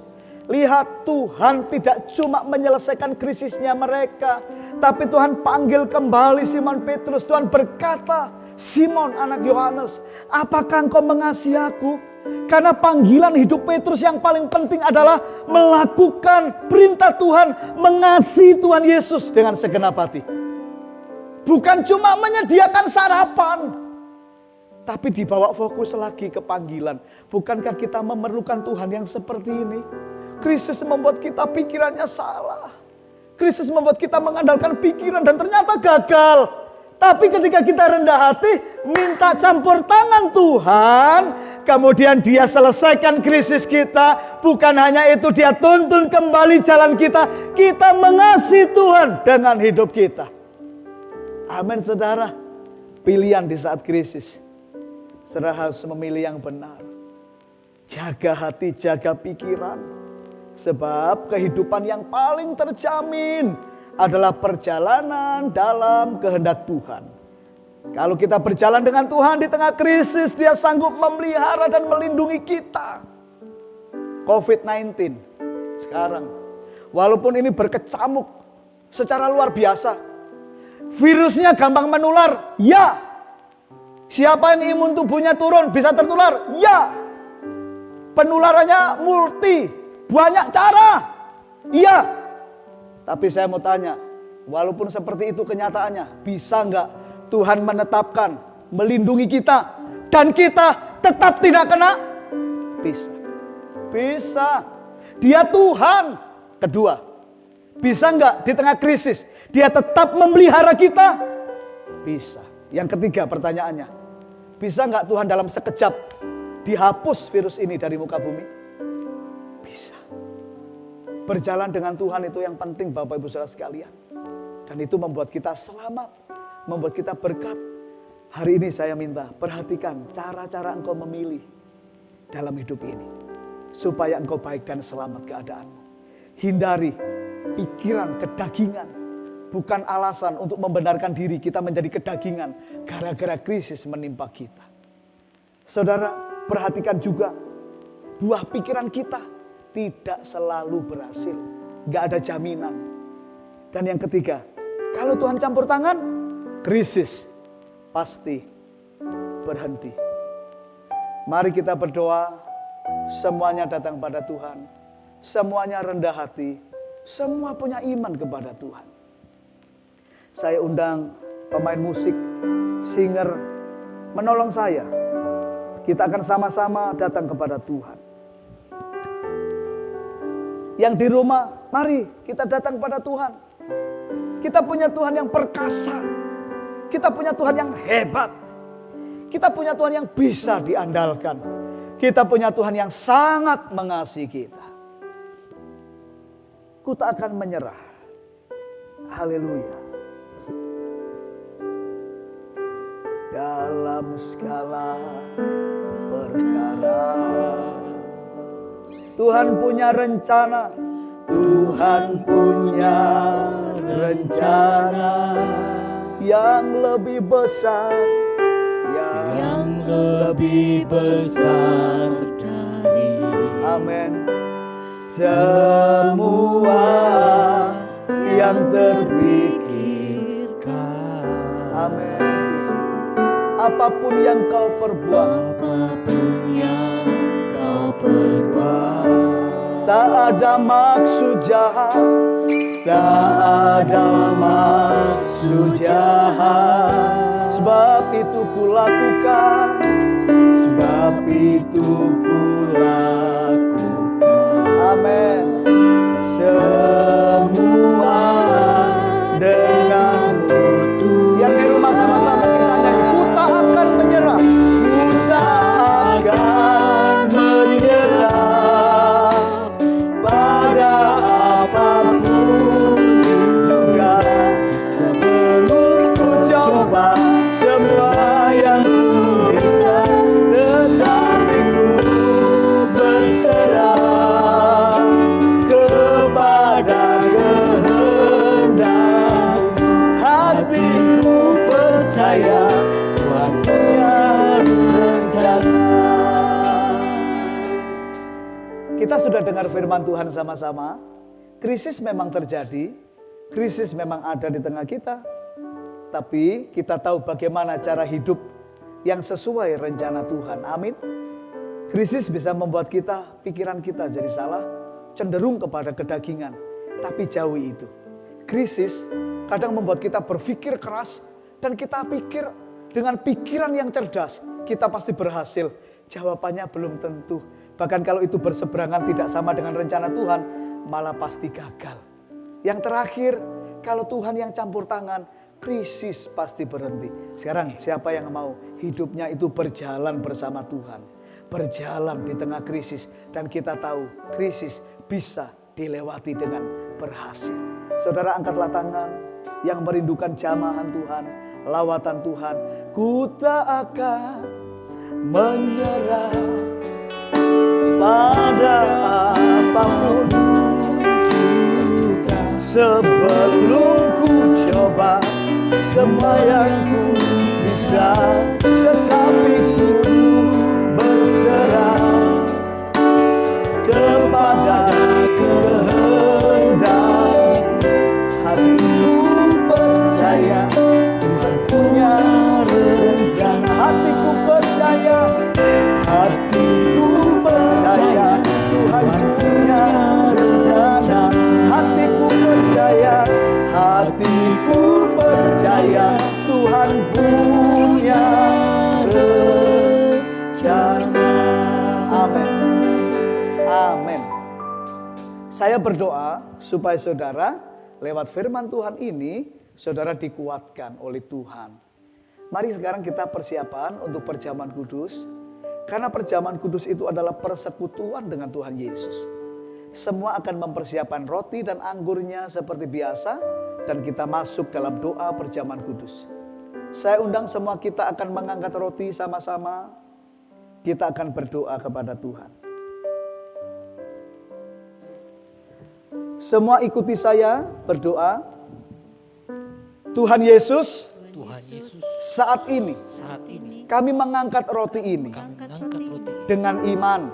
Lihat, Tuhan tidak cuma menyelesaikan krisisnya mereka, tapi Tuhan panggil kembali Simon Petrus. Tuhan berkata, Simon anak Yohanes, apakah engkau mengasihi aku? Karena panggilan hidup Petrus yang paling penting adalah melakukan perintah Tuhan, mengasihi Tuhan Yesus dengan segenap hati. Bukan cuma menyediakan sarapan, tapi dibawa fokus lagi ke panggilan. Bukankah kita memerlukan Tuhan yang seperti ini? Krisis membuat kita pikirannya salah. Krisis membuat kita mengandalkan pikiran dan ternyata gagal. Tapi ketika kita rendah hati, minta campur tangan Tuhan, kemudian Dia selesaikan krisis kita. Bukan hanya itu, Dia tuntun kembali jalan kita. Kita mengasihi Tuhan dengan hidup kita. Amin, saudara. Pilihan di saat krisis. Saudara harus memilih yang benar. Jaga hati, jaga pikiran. Sebab kehidupan yang paling terjamin adalah perjalanan dalam kehendak Tuhan. Kalau kita berjalan dengan Tuhan di tengah krisis, Dia sanggup memelihara dan melindungi kita. COVID-19 sekarang, walaupun ini berkecamuk secara luar biasa, virusnya gampang menular, ya. Siapa yang imun tubuhnya turun bisa tertular, ya. Penularannya multi, banyak cara, iya. Tapi saya mau tanya, walaupun seperti itu kenyataannya, bisa nggak Tuhan menetapkan, melindungi kita, dan kita tetap tidak kena? Bisa. Bisa. Dia Tuhan. Kedua, bisa nggak di tengah krisis, Dia tetap memelihara kita? Bisa. Yang ketiga pertanyaannya, bisa nggak Tuhan dalam sekejap dihapus virus ini dari muka bumi? Bisa. Berjalan dengan Tuhan itu yang penting Bapak Ibu Saudara sekalian. Dan itu membuat kita selamat, membuat kita berkat. Hari ini saya minta perhatikan cara-cara engkau memilih dalam hidup ini. Supaya engkau baik dan selamat keadaanmu. Hindari pikiran kedagingan. Bukan alasan untuk membenarkan diri kita menjadi kedagingan gara-gara krisis menimpa kita. Saudara, perhatikan juga buah pikiran kita tidak selalu berhasil. Gak ada jaminan. Dan yang ketiga, kalau Tuhan campur tangan, krisis pasti berhenti. Mari kita berdoa, semuanya datang pada Tuhan. Semuanya rendah hati, semua punya iman kepada Tuhan. Saya undang pemain musik, singer, menolong saya. Kita akan sama-sama datang kepada Tuhan. Yang di rumah, mari kita datang pada Tuhan. Kita punya Tuhan yang perkasa. Kita punya Tuhan yang hebat. Kita punya Tuhan yang bisa diandalkan. Kita punya Tuhan yang sangat mengasihi kita. Ku tak akan menyerah. Haleluya. Dalam segala perkara Tuhan punya rencana. Tuhan punya rencana yang lebih besar, yang lebih besar dari amin. Semua yang terpikirkan. Amin. Apapun yang kau perbuat, tak ada maksud jahat, tak ada maksud jahat. Sebab itu kulakukan, sebab itu kulakukan. Amin. Semua Kita sudah dengar firman Tuhan sama-sama. Krisis memang terjadi, krisis memang ada di tengah kita. Tapi kita tahu bagaimana cara hidup yang sesuai rencana Tuhan. Amin. Krisis bisa membuat pikiran kita jadi salah, cenderung kepada kedagingan. Tapi jauhi itu. Krisis kadang membuat kita berpikir keras dan kita pikir dengan pikiran yang cerdas, kita pasti berhasil. Jawabannya belum tentu. Bahkan kalau itu berseberangan tidak sama dengan rencana Tuhan, malah pasti gagal. Yang terakhir, kalau Tuhan yang campur tangan, krisis pasti berhenti. Sekarang siapa yang mau hidupnya itu berjalan bersama Tuhan, berjalan di tengah krisis, dan kita tahu krisis bisa dilewati dengan berhasil. Saudara, angkatlah tangan yang merindukan jamahan Tuhan, lawatan Tuhan. Ku tak akan menyerah pada apapun juga, sebelum ku coba semua yang ku bisa, tetapi ku berserah kepada kehendak. Hatiku percaya Tuhan punya rencana. Hatiku percaya, hatiku percaya Tuhan punya rencana. Hatiku percaya, hatiku percaya Tuhan punya rencana. Amin. Amin. Saya berdoa supaya saudara lewat firman Tuhan ini, saudara dikuatkan oleh Tuhan. Mari sekarang kita persiapan untuk perjamuan kudus. Karena perjamuan kudus itu adalah persekutuan dengan Tuhan Yesus. Semua akan mempersiapkan roti dan anggurnya seperti biasa. Dan kita masuk dalam doa perjamuan kudus. Saya undang semua kita akan mengangkat roti sama-sama. Kita akan berdoa kepada Tuhan. Semua ikuti saya berdoa. Tuhan Yesus, saat ini kami mengangkat roti ini dengan iman.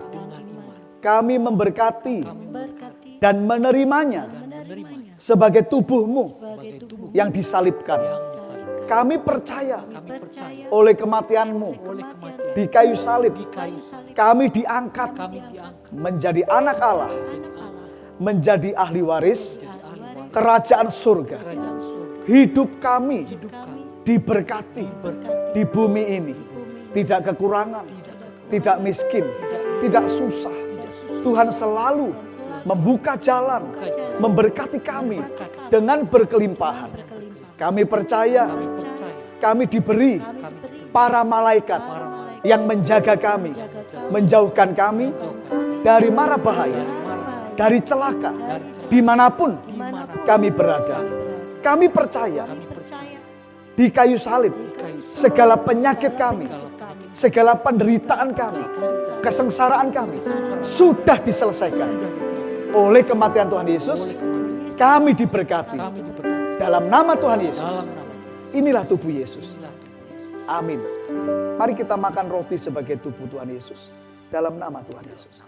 Kami memberkati dan menerimanya sebagai tubuh-Mu yang disalibkan. Kami percaya oleh kematian-Mu di kayu salib. Kami diangkat menjadi anak Allah, menjadi ahli waris kerajaan surga. Hidup kami diberkati di bumi ini. Tidak kekurangan, tidak miskin, tidak susah. Tuhan selalu membuka jalan, memberkati kami dengan berkelimpahan. Kami percaya, kami diberi para malaikat yang menjaga kami, menjauhkan kami dari mara bahaya, dari celaka, dimanapun kami berada. Kami percaya di kayu salib, segala penyakit kami, segala penderitaan kami, kesengsaraan kami sudah diselesaikan. Oleh kematian Tuhan Yesus, kami diberkati. Dalam nama Tuhan Yesus, inilah tubuh Yesus. Amin. Mari kita makan roti sebagai tubuh Tuhan Yesus. Dalam nama Tuhan Yesus.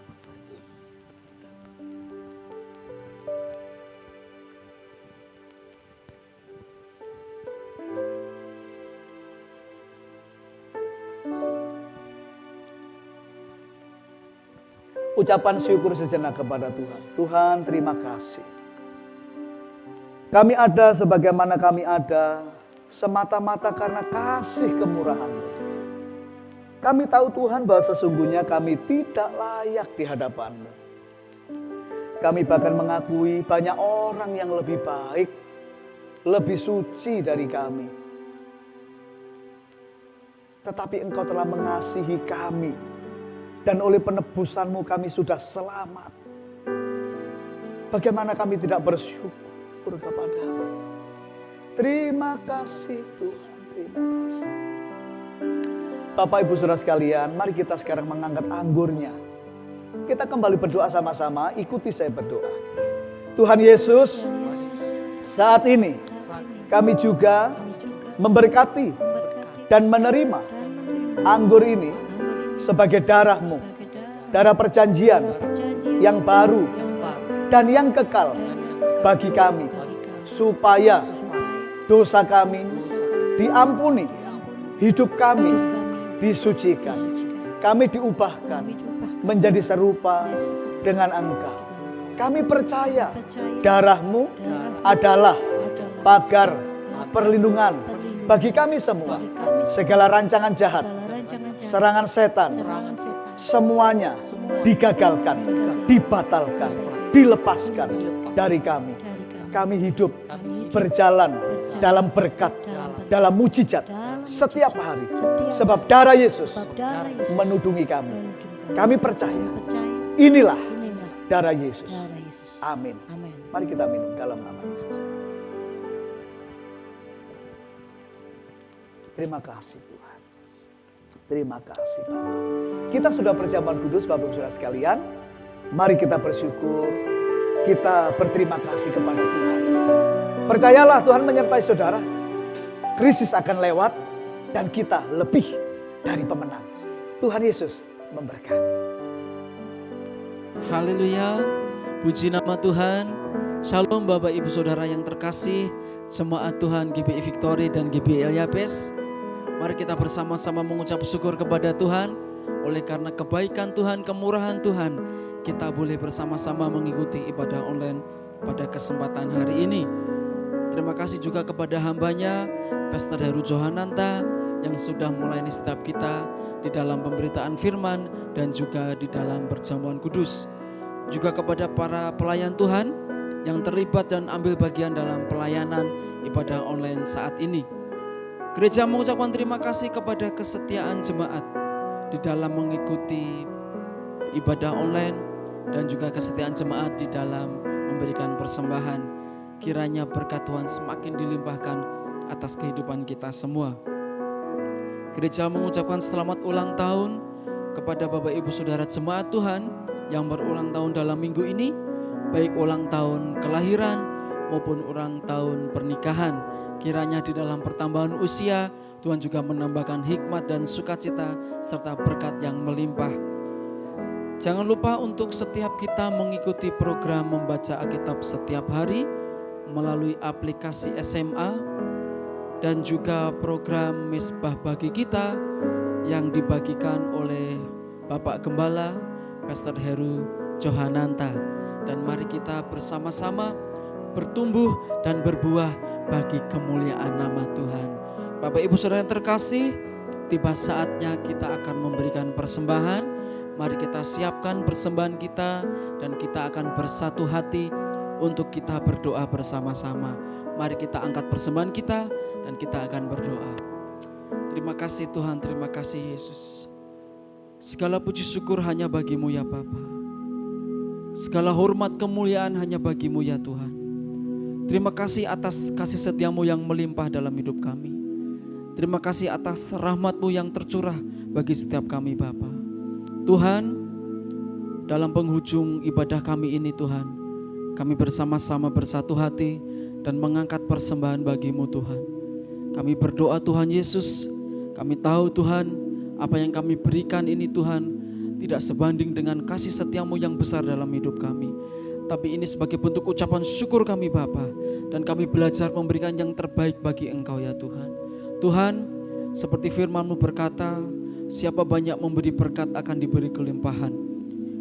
Ucapan syukur sejenak kepada Tuhan. Tuhan, terima kasih. Kami ada sebagaimana kami ada semata-mata karena kasih kemurahan-Mu. Kami tahu Tuhan bahwa sesungguhnya kami tidak layak di hadapan-Mu. Kami bahkan mengakui banyak orang yang lebih baik, lebih suci dari kami. Tetapi Engkau telah mengasihi kami. Dan oleh penebusan-Mu kami sudah selamat. Bagaimana kami tidak bersyukur kepada-Mu. Terima kasih Tuhan, terima kasih. Bapak Ibu Saudara sekalian, mari kita sekarang mengangkat anggurnya. Kita kembali berdoa sama-sama, ikuti saya berdoa. Tuhan Yesus, saat ini kami juga memberkati dan menerima anggur ini sebagai darah-Mu, darah perjanjian yang baru dan yang kekal bagi kami, supaya dosa kami diampuni, hidup kami disucikan, kami diubahkan menjadi serupa dengan Engkau. Kami percaya darah-Mu adalah pagar perlindungan bagi kami semua. Segala rancangan jahat, serangan setan, semuanya digagalkan, dibatalkan, dilepaskan dari kami. Kami hidup berjalan dalam berkat, dalam mujizat setiap hari. Sebab darah Yesus menudungi kami. Kami percaya inilah darah Yesus. Amin. Mari kita minum dalam nama Yesus. Terima kasih Tuhan. Terima kasih Bapak. Kita sudah perjamuan kudus Bapak Ibu Saudara sekalian. Mari kita bersyukur. Kita berterima kasih kepada Tuhan. Percayalah Tuhan menyertai saudara. Krisis akan lewat dan kita lebih dari pemenang. Tuhan Yesus memberkati. Haleluya, puji nama Tuhan. Shalom Bapak Ibu Saudara yang terkasih, jemaat Tuhan GBI Victory dan GBI Eliabes. Mari kita bersama-sama mengucap syukur kepada Tuhan. Oleh karena kebaikan Tuhan, kemurahan Tuhan, kita boleh bersama-sama mengikuti ibadah online pada kesempatan hari ini. Terima kasih juga kepada hambanya, Pastor Heru Johananta, yang sudah melayani setiap kita di dalam pemberitaan firman dan juga di dalam perjamuan kudus. Juga kepada para pelayan Tuhan yang terlibat dan ambil bagian dalam pelayanan ibadah online saat ini. Gereja mengucapkan terima kasih kepada kesetiaan jemaat di dalam mengikuti ibadah online dan juga kesetiaan jemaat di dalam memberikan persembahan. Kiranya berkat Tuhan semakin dilimpahkan atas kehidupan kita semua. Gereja mengucapkan selamat ulang tahun kepada Bapak Ibu Saudara jemaat Tuhan yang berulang tahun dalam minggu ini, baik ulang tahun kelahiran maupun ulang tahun pernikahan. Kiranya di dalam pertambahan usia Tuhan juga menambahkan hikmat dan sukacita serta berkat yang melimpah. Jangan lupa untuk setiap kita mengikuti program membaca Alkitab setiap hari melalui aplikasi SMA dan juga program Misbah Bagi Kita yang dibagikan oleh Bapak Gembala Pastor Heru Johananta. Dan mari kita bersama-sama bertumbuh dan berbuah bagi kemuliaan nama Tuhan. Bapak Ibu Saudara yang terkasih, tiba saatnya kita akan memberikan persembahan. Mari kita siapkan persembahan kita dan kita akan bersatu hati untuk kita berdoa bersama-sama. Mari kita angkat persembahan kita dan kita akan berdoa. Terima kasih Tuhan, terima kasih Yesus. Segala puji syukur hanya bagi-Mu ya Bapa. Segala hormat kemuliaan hanya bagi-Mu ya Tuhan. Terima kasih atas kasih setia-Mu yang melimpah dalam hidup kami. Terima kasih atas rahmat-Mu yang tercurah bagi setiap kami Bapa. Tuhan, dalam penghujung ibadah kami ini Tuhan, kami bersama-sama bersatu hati dan mengangkat persembahan bagi-Mu Tuhan. Kami berdoa Tuhan Yesus, kami tahu Tuhan, apa yang kami berikan ini Tuhan tidak sebanding dengan kasih setia-Mu yang besar dalam hidup kami. Tapi ini sebagai bentuk ucapan syukur kami Bapa, dan kami belajar memberikan yang terbaik bagi Engkau ya Tuhan. Tuhan, seperti firman-Mu berkata, siapa banyak memberi berkat akan diberi kelimpahan.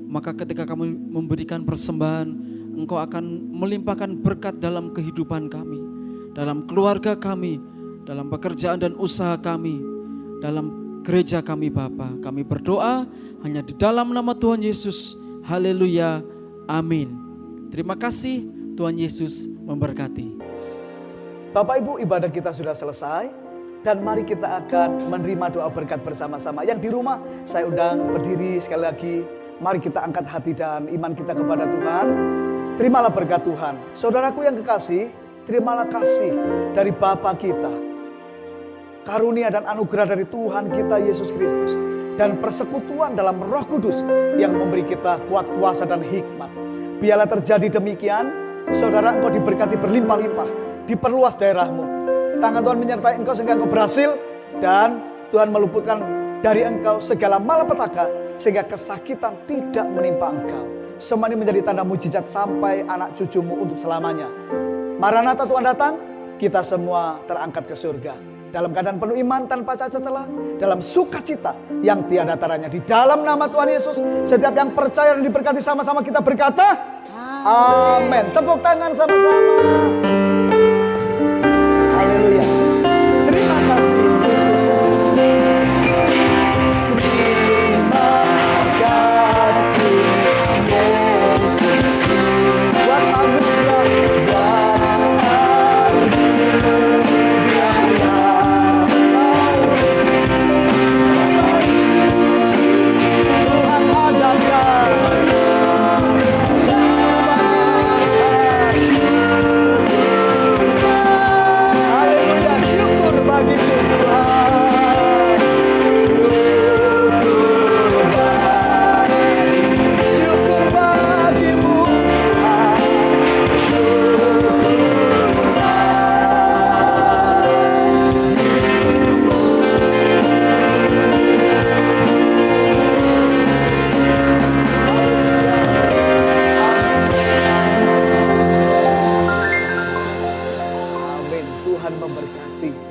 Maka ketika kami memberikan persembahan, Engkau akan melimpahkan berkat dalam kehidupan kami, dalam keluarga kami, dalam pekerjaan dan usaha kami, dalam gereja kami Bapa. Kami berdoa hanya di dalam nama Tuhan Yesus. Haleluya, amin. Terima kasih, Tuhan Yesus memberkati. Bapak Ibu, ibadah kita sudah selesai dan mari kita akan menerima doa berkat bersama-sama. Yang di rumah saya undang berdiri sekali lagi. Mari kita angkat hati dan iman kita kepada Tuhan. Terimalah berkat Tuhan. Saudaraku yang kekasih, terimalah kasih dari Bapa kita, karunia dan anugerah dari Tuhan kita Yesus Kristus, dan persekutuan dalam Roh Kudus yang memberi kita kuat kuasa dan hikmat. Biarlah terjadi demikian, saudara, engkau diberkati berlimpah-limpah, diperluas daerahmu. Tangan Tuhan menyertai engkau sehingga engkau berhasil, dan Tuhan meluputkan dari engkau segala malapetaka sehingga kesakitan tidak menimpa engkau. semua ini menjadi tanda mujizat sampai anak cucumu untuk selamanya. Maranatha, Tuhan datang, kita semua terangkat ke surga. Dalam keadaan penuh iman tanpa cacat celah, dalam sukacita yang tiada taranya. Di dalam nama Tuhan Yesus, setiap yang percaya dan diberkati sama-sama kita berkata, amin. Tepuk tangan sama-sama. Haleluya. Terima kasih Yesus. Terima kasih Yesus. Buat anugerah, Tuhan memberkati.